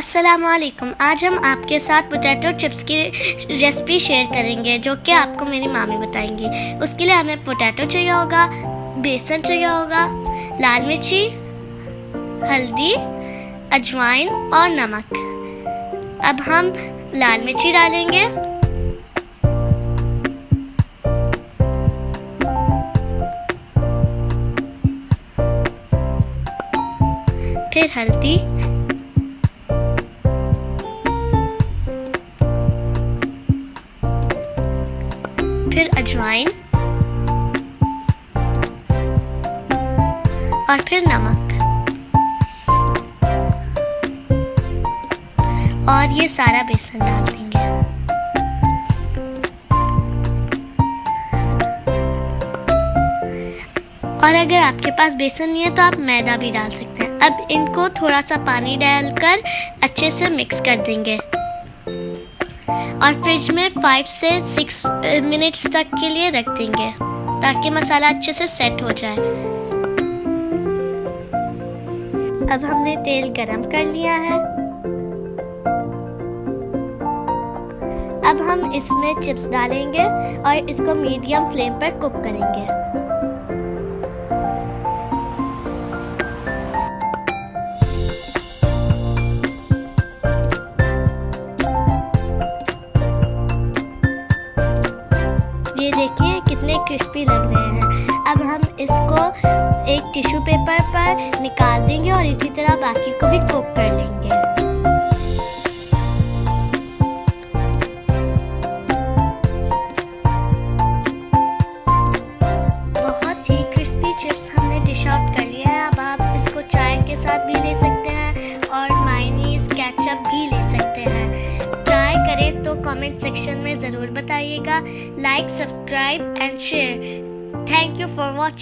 अस्सलामुअलैकुम। आज हम आपके साथ पोटैटो चिप्स की रेसिपी शेयर करेंगे जो कि आपको मेरी मामी बताएंगी। उसके लिए हमें पोटैटो चाहिए होगा, बेसन चाहिए होगा, लाल मिर्ची, हल्दी, अजवाइन और नमक। अब हम लाल मिर्ची डालेंगे, फिर हल्दी, फिर अजवाइन और फिर नमक, और ये सारा बेसन डाल देंगे। और अगर आपके पास बेसन नहीं है तो आप मैदा भी डाल सकते हैं। अब इनको थोड़ा सा पानी डालकर अच्छे से मिक्स कर देंगे और फ्रिज में 5 से 6 मिनट्स तक के लिए रख देंगे ताकि मसाला अच्छे से सेट हो जाए। अब हमने तेल गरम कर लिया है। अब हम इसमें चिप्स डालेंगे और इसको मीडियम फ्लेम पर कुक करेंगे। ये देखिए कितने क्रिस्पी लग रहे हैं। अब हम इसको एक टिश्यू पेपर पर निकाल देंगे और इसी तरह बाकी को भी कुक कर लेंगे। बहुत ही क्रिस्पी चिप्स हमने डिश आउट कर लिया है। अब आप इसको चाय के साथ भी ले सकते हैं और मायोनीज, केचप भी ले सकते हैं। ट्राई करें तो कमेंट सेक्शन में ज़रूर बताइएगा। Like, subscribe and share. Thank you for watching.